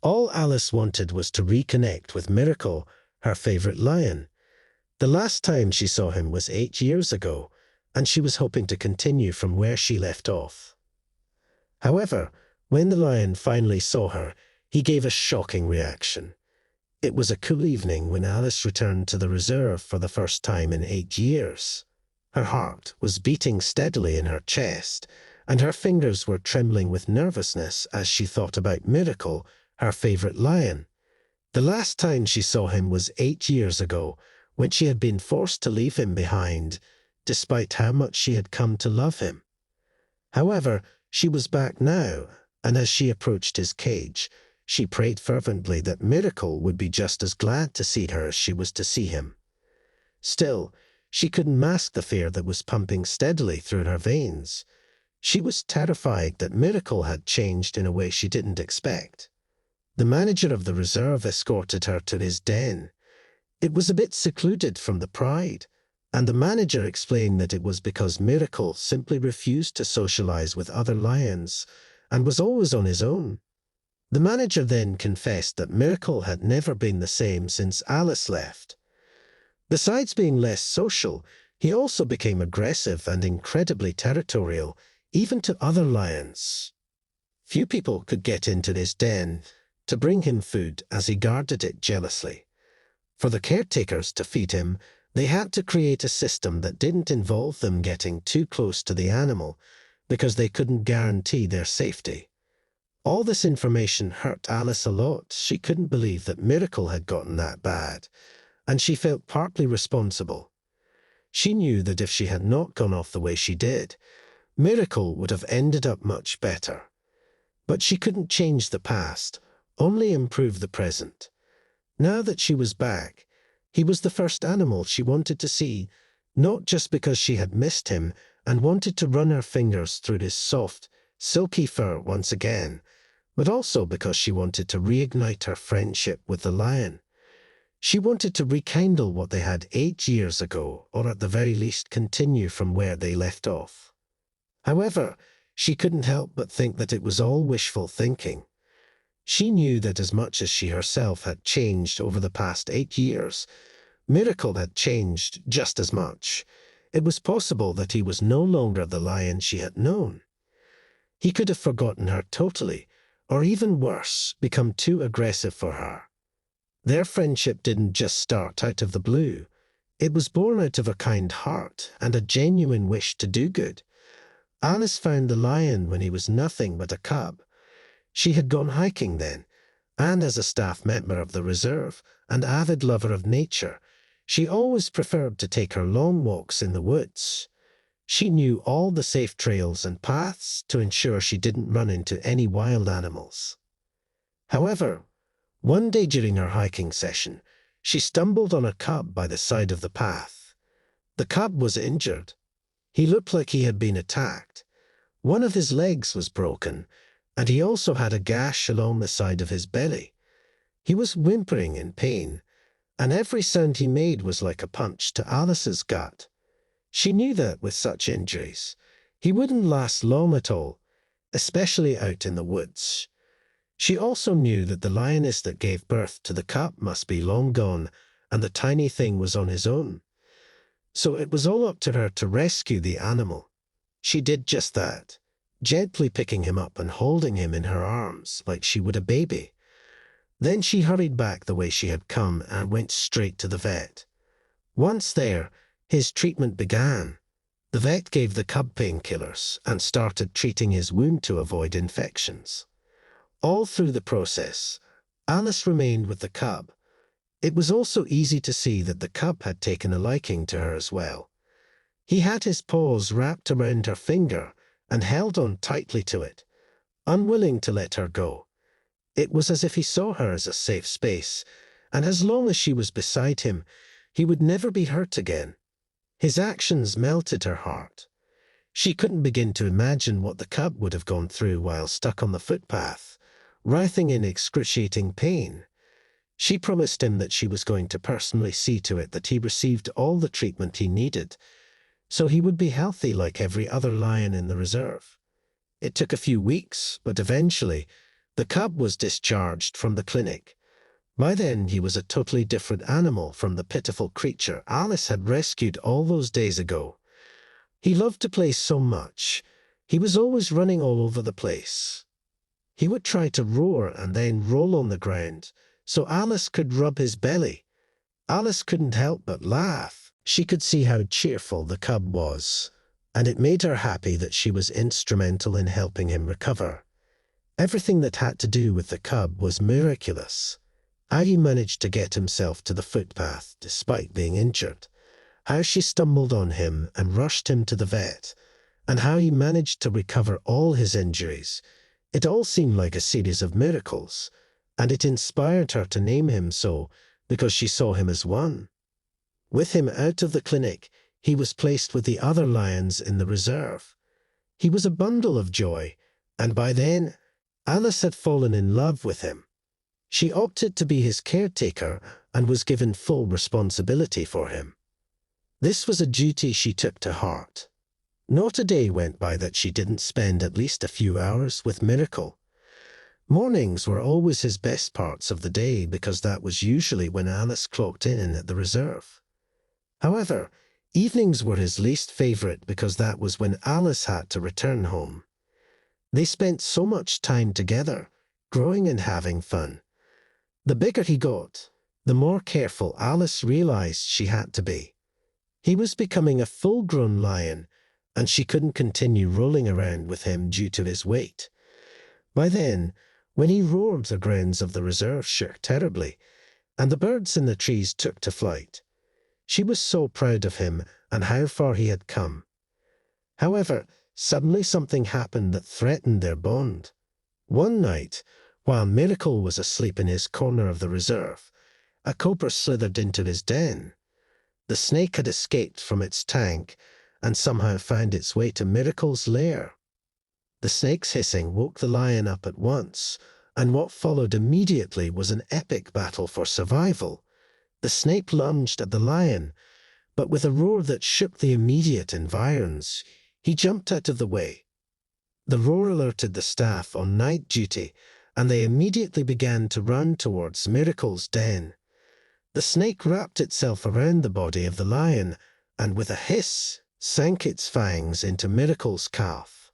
All Alice wanted was to reconnect with Miracle, her favorite lion. The last time she saw him was 8 years ago, and she was hoping to continue from where she left off. However, when the lion finally saw her, he gave a shocking reaction. It was a cool evening when Alice returned to the reserve for the first time in 8 years. Her heart was beating steadily in her chest, and her fingers were trembling with nervousness as she thought about Miracle, her favorite lion. The last time she saw him was 8 years ago, when she had been forced to leave him behind, despite how much she had come to love him. However, she was back now, and as she approached his cage, she prayed fervently that Miracle would be just as glad to see her as she was to see him. Still, she couldn't mask the fear that was pumping steadily through her veins. She was terrified that Miracle had changed in a way she didn't expect. The manager of the reserve escorted her to his den. It was a bit secluded from the pride, and the manager explained that it was because Miracle simply refused to socialize with other lions and was always on his own. The manager then confessed that Miracle had never been the same since Alice left. Besides being less social, he also became aggressive and incredibly territorial, even to other lions. Few people could get into his den to bring him food as he guarded it jealously. For the caretakers to feed him, they had to create a system that didn't involve them getting too close to the animal, because they couldn't guarantee their safety. All this information hurt Alice a lot. She couldn't believe that Miracle had gotten that bad, and she felt partly responsible. She knew that if she had not gone off the way she did, Miracle would have ended up much better. But she couldn't change the past, only improve the present. Now that she was back, he was the first animal she wanted to see, not just because she had missed him and wanted to run her fingers through his soft, silky fur once again, but also because she wanted to reignite her friendship with the lion. She wanted to rekindle what they had 8 years ago, or at the very least continue from where they left off. However, she couldn't help but think that it was all wishful thinking. She knew that as much as she herself had changed over the past 8 years, Miracle had changed just as much. It was possible that he was no longer the lion she had known. He could have forgotten her totally, or even worse, become too aggressive for her. Their friendship didn't just start out of the blue. It was born out of a kind heart and a genuine wish to do good. Alice found the lion when he was nothing but a cub. She had gone hiking then, and as a staff member of the reserve, an avid lover of nature, she always preferred to take her long walks in the woods. She knew all the safe trails and paths to ensure she didn't run into any wild animals. However, one day during her hiking session, she stumbled on a cub by the side of the path. The cub was injured. He looked like he had been attacked. One of his legs was broken, and he also had a gash along the side of his belly. He was whimpering in pain, and every sound he made was like a punch to Alice's gut. She knew that with such injuries, he wouldn't last long at all, especially out in the woods. She also knew that the lioness that gave birth to the cub must be long gone, and the tiny thing was on his own. So it was all up to her to rescue the animal. She did just that, gently picking him up and holding him in her arms like she would a baby. Then she hurried back the way she had come and went straight to the vet. Once there, his treatment began. The vet gave the cub painkillers and started treating his wound to avoid infections. All through the process, Alice remained with the cub. It was also easy to see that the cub had taken a liking to her as well. He had his paws wrapped around her finger and held on tightly to it, unwilling to let her go. It was as if he saw her as a safe space, and as long as she was beside him, he would never be hurt again. His actions melted her heart. She couldn't begin to imagine what the cub would have gone through while stuck on the footpath, writhing in excruciating pain. She promised him that she was going to personally see to it that he received all the treatment he needed, so he would be healthy like every other lion in the reserve. It took a few weeks, but eventually, The cub was discharged from the clinic. By then, he was a totally different animal from the pitiful creature Alice had rescued all those days ago. He loved to play so much. He was always running all over the place. He would try to roar and then roll on the ground, so Alice could rub his belly. Alice couldn't help but laugh. She could see how cheerful the cub was, and it made her happy that she was instrumental in helping him recover. Everything that had to do with the cub was miraculous. How he managed to get himself to the footpath despite being injured, how she stumbled on him and rushed him to the vet, and how he managed to recover all his injuries. It all seemed like a series of miracles, and it inspired her to name him so because she saw him as one. With him out of the clinic, he was placed with the other lions in the reserve. He was a bundle of joy, and by then, Alice had fallen in love with him. She opted to be his caretaker and was given full responsibility for him. This was a duty she took to heart. Not a day went by that she didn't spend at least a few hours with Miracle. Mornings were always his best parts of the day because that was usually when Alice clocked in at the reserve. However, evenings were his least favorite because that was when Alice had to return home. They spent so much time together, growing and having fun. The bigger he got, the more careful Alice realized she had to be. He was becoming a full-grown lion, and she couldn't continue rolling around with him due to his weight. By then, when he roared, the grounds of the reserve shook terribly, and the birds in the trees took to flight. She was so proud of him and how far he had come. However, suddenly something happened that threatened their bond. One night, while Miracle was asleep in his corner of the reserve, a cobra slithered into his den. The snake had escaped from its tank and somehow found its way to Miracle's lair. The snake's hissing woke the lion up at once, and what followed immediately was an epic battle for survival. The snake lunged at the lion, but with a roar that shook the immediate environs, he jumped out of the way. The roar alerted the staff on night duty, and they immediately began to run towards Miracle's den. The snake wrapped itself around the body of the lion, and with a hiss, sank its fangs into Miracle's calf.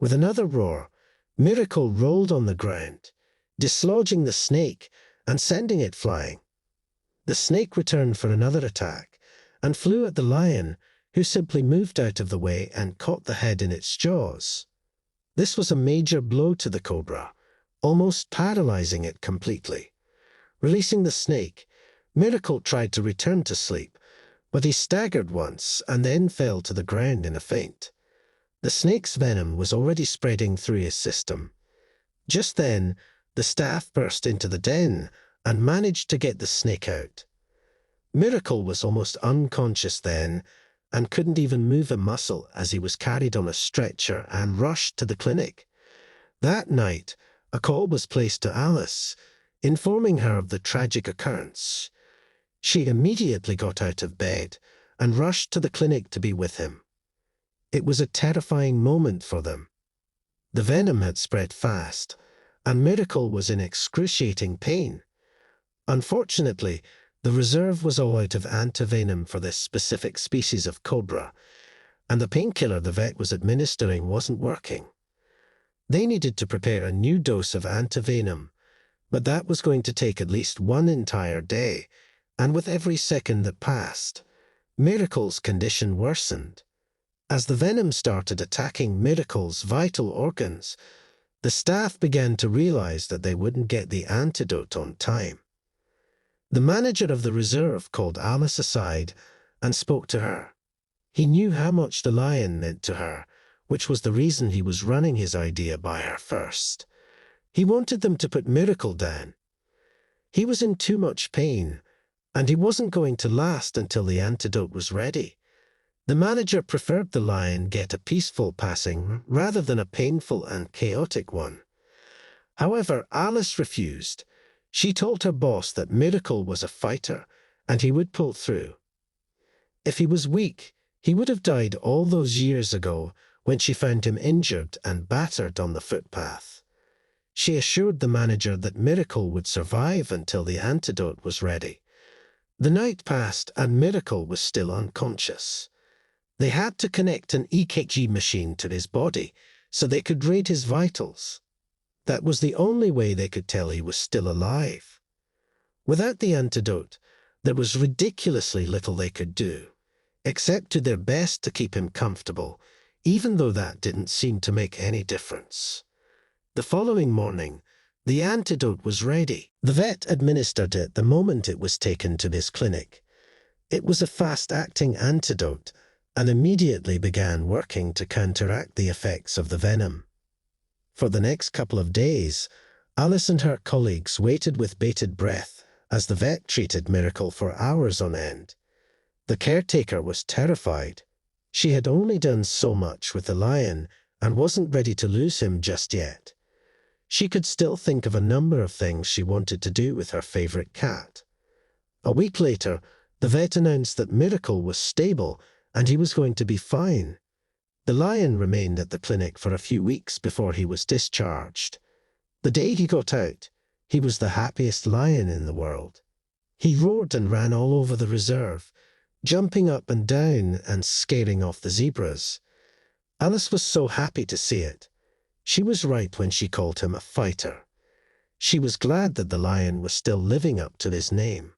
With another roar, Miracle rolled on the ground, dislodging the snake and sending it flying. The snake returned for another attack and flew at the lion, who simply moved out of the way and caught the head in its jaws. This was a major blow to the cobra, almost paralyzing it completely. Releasing the snake, Miracle tried to return to sleep, but he staggered once and then fell to the ground in a faint. The snake's venom was already spreading through his system. Just then, the staff burst into the den and managed to get the snake out. Miracle was almost unconscious then and couldn't even move a muscle as he was carried on a stretcher and rushed to the clinic. That night, a call was placed to Alice, informing her of the tragic occurrence. She immediately got out of bed and rushed to the clinic to be with him. It was a terrifying moment for them. The venom had spread fast, and Miracle was in excruciating pain. Unfortunately, the reserve was all out of antivenom for this specific species of cobra, and the painkiller the vet was administering wasn't working. They needed to prepare a new dose of antivenom, but that was going to take at least one entire day, and with every second that passed, Miracle's condition worsened. As the venom started attacking Miracle's vital organs, the staff began to realize that they wouldn't get the antidote on time. The manager of the reserve called Alice aside and spoke to her. He knew how much the lion meant to her, which was the reason he was running his idea by her first. He wanted them to put Miracle down. He was in too much pain, and he wasn't going to last until the antidote was ready. The manager preferred the lion get a peaceful passing rather than a painful and chaotic one. However, Alice refused. She told her boss that Miracle was a fighter and he would pull through. If he was weak, he would have died all those years ago when she found him injured and battered on the footpath. She assured the manager that Miracle would survive until the antidote was ready. The night passed and Miracle was still unconscious. They had to connect an EKG machine to his body so they could read his vitals. That was the only way they could tell he was still alive. Without the antidote, there was ridiculously little they could do, except do their best to keep him comfortable, even though that didn't seem to make any difference. The following morning, the antidote was ready. The vet administered it the moment it was taken to his clinic. It was a fast-acting antidote and immediately began working to counteract the effects of the venom. For the next couple of days, Alice and her colleagues waited with bated breath as the vet treated Miracle for hours on end. The caretaker was terrified. She had only done so much with the lion and wasn't ready to lose him just yet. She could still think of a number of things she wanted to do with her favorite cat. A week later, the vet announced that Miracle was stable and he was going to be fine. The lion remained at the clinic for a few weeks before he was discharged. The day he got out, he was the happiest lion in the world. He roared and ran all over the reserve, jumping up and down and scaring off the zebras. Alice was so happy to see it. She was right when she called him a fighter. She was glad that the lion was still living up to his name.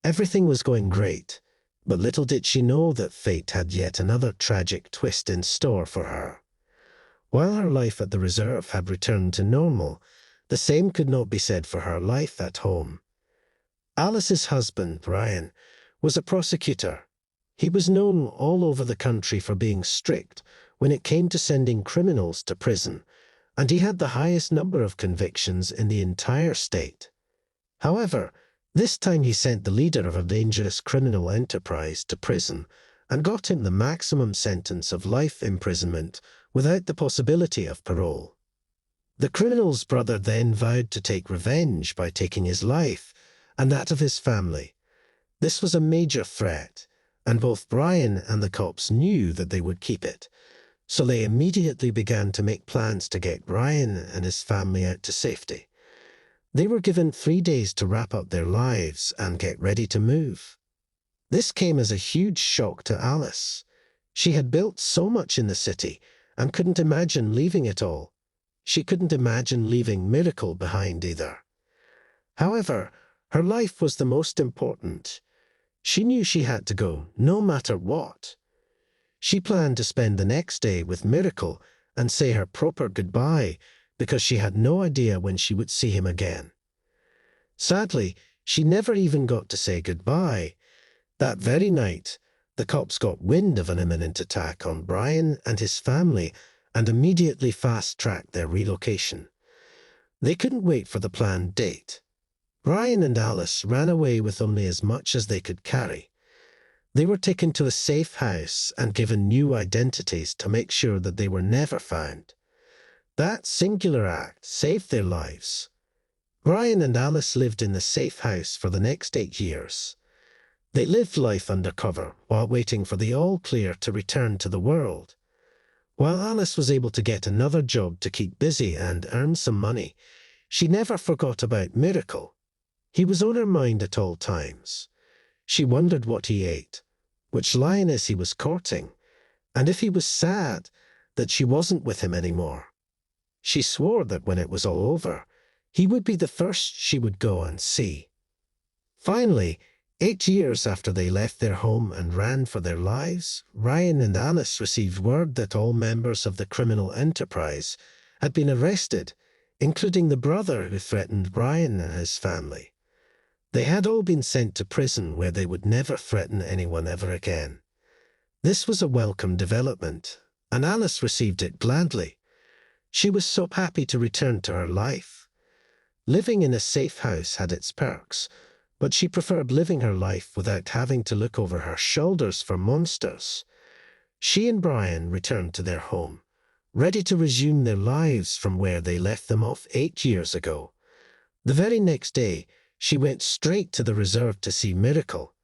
Everything was going great, but little did she know that fate had yet another tragic twist in store for her. While her life at the reserve had returned to normal, the same could not be said for her life at home. Alice's husband, Brian, was a prosecutor. He was known all over the country for being strict when it came to sending criminals to prison, and he had the highest number of convictions in the entire state. However, this time he sent the leader of a dangerous criminal enterprise to prison and got him the maximum sentence of life imprisonment without the possibility of parole. The criminal's brother then vowed to take revenge by taking his life and that of his family. This was a major threat, and both Brian and the cops knew that they would keep it, so they immediately began to make plans to get Brian and his family out to safety. They were given 3 days to wrap up their lives and get ready to move. This came as a huge shock to Alice. She had built so much in the city and couldn't imagine leaving it all. She couldn't imagine leaving Miracle behind either. However, her life was the most important. She knew she had to go, no matter what. She planned to spend the next day with Miracle and say her proper goodbye because she had no idea when she would see him again. Sadly, she never even got to say goodbye. That very night, the cops got wind of an imminent attack on Brian and his family and immediately fast-tracked their relocation. They couldn't wait for the planned date. Brian and Alice ran away with only as much as they could carry. They were taken to a safe house and given new identities to make sure that they were never found. That singular act saved their lives. Brian and Alice lived in the safe house for the next 8 years. They lived life undercover while waiting for the all-clear to return to the world. While Alice was able to get another job to keep busy and earn some money, she never forgot about Miracle. He was on her mind at all times. She wondered what he ate, which lioness he was courting, and if he was sad that she wasn't with him anymore. She swore that when it was all over, he would be the first she would go and see. Finally, 8 years after they left their home and ran for their lives, Ryan and Alice received word that all members of the criminal enterprise had been arrested, including the brother who threatened Brian and his family. They had all been sent to prison where they would never threaten anyone ever again. This was a welcome development, and Alice received it gladly. She was so happy to return to her life. Living in a safe house had its perks, but she preferred living her life without having to look over her shoulders for monsters. She and Brian returned to their home, ready to resume their lives from where they left them off 8 years ago. The very next day, she went straight to the reserve to see Miracle.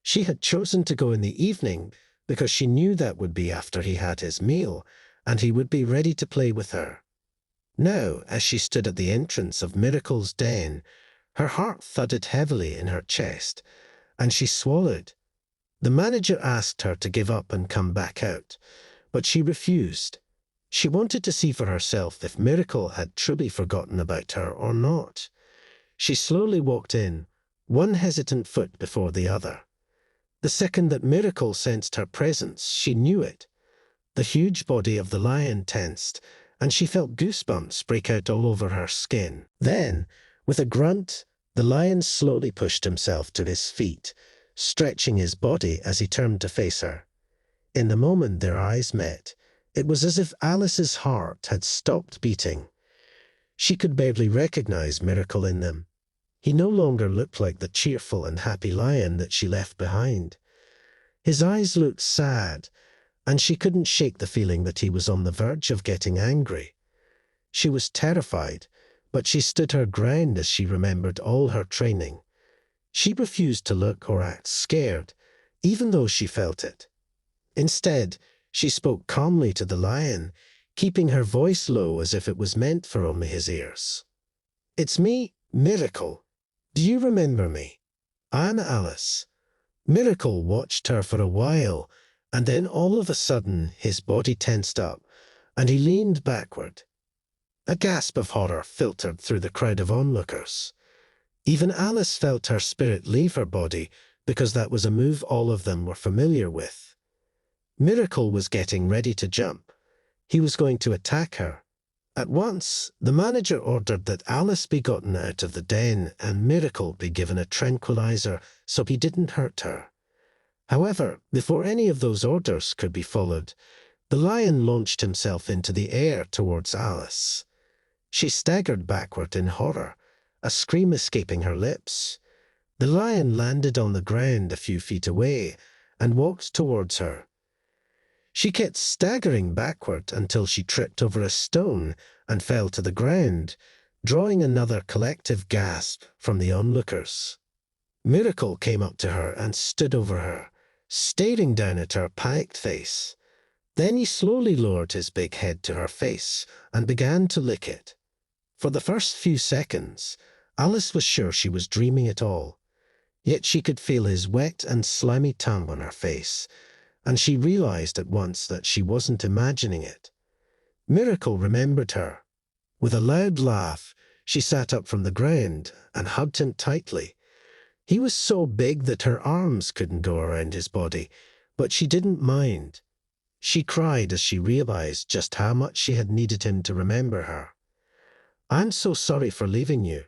She had chosen to go in the evening because she knew that would be after he had his meal, and he would be ready to play with her. Now, as she stood at the entrance of Miracle's den, her heart thudded heavily in her chest, and she swallowed. The manager asked her to give up and come back out, but she refused. She wanted to see for herself if Miracle had truly forgotten about her or not. She slowly walked in, one hesitant foot before the other. The second that Miracle sensed her presence, she knew it. The huge body of the lion tensed, and she felt goosebumps break out all over her skin. Then, with a grunt, the lion slowly pushed himself to his feet, stretching his body as he turned to face her. In the moment their eyes met, it was as if Alice's heart had stopped beating. She could barely recognize Miracle in them. He no longer looked like the cheerful and happy lion that she left behind. His eyes looked sad, and she couldn't shake the feeling that he was on the verge of getting angry. She was terrified, but she stood her ground as she remembered all her training. She refused to look or act scared, even though she felt it. Instead, she spoke calmly to the lion, keeping her voice low as if it was meant for only his ears. "It's me, Miracle. Do you remember me? I'm Alice." Miracle watched her for a while, and then all of a sudden his body tensed up, and he leaned backward. A gasp of horror filtered through the crowd of onlookers. Even Alice felt her spirit leave her body, because that was a move all of them were familiar with. Miracle was getting ready to jump. He was going to attack her. At once, the manager ordered that Alice be gotten out of the den and Miracle be given a tranquilizer so he didn't hurt her. However, before any of those orders could be followed, the lion launched himself into the air towards Alice. She staggered backward in horror, a scream escaping her lips. The lion landed on the ground a few feet away and walked towards her. She kept staggering backward until she tripped over a stone and fell to the ground, drawing another collective gasp from the onlookers. Miracle came up to her and stood over her, staring down at her panicked face. Then he slowly lowered his big head to her face and began to lick it. For the first few seconds, Alice was sure she was dreaming it all. Yet she could feel his wet and slimy tongue on her face, and she realized at once that she wasn't imagining it. Miracle remembered her. With a loud laugh, she sat up from the ground and hugged him tightly. He was so big that her arms couldn't go around his body, but she didn't mind. She cried as she realized just how much she had needed him to remember her. "I'm so sorry for leaving you.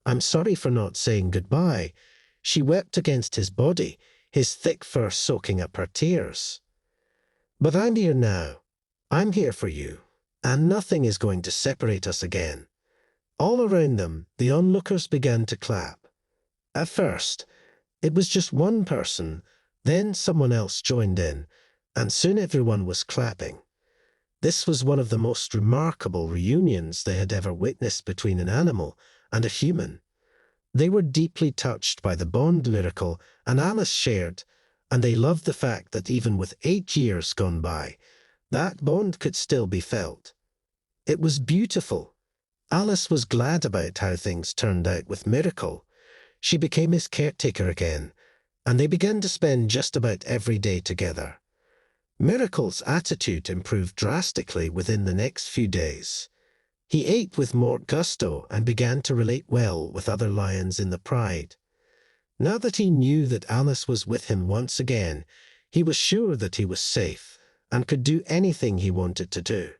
I'm sorry for not saying goodbye." She wept against his body, his thick fur soaking up her tears. "But I'm here now. I'm here for you, and nothing is going to separate us again." All around them, the onlookers began to clap. At first, it was just one person, then someone else joined in, and soon everyone was clapping. This was one of the most remarkable reunions they had ever witnessed between an animal and a human. They were deeply touched by the bond Miracle and Alice shared, and they loved the fact that even with 8 years gone by, that bond could still be felt. It was beautiful. Alice was glad about how things turned out with Miracle. She became his caretaker again, and they began to spend just about every day together. Miracle's attitude improved drastically within the next few days. He ate with more gusto and began to relate well with other lions in the pride. Now that he knew that Alice was with him once again, he was sure that he was safe and could do anything he wanted to do.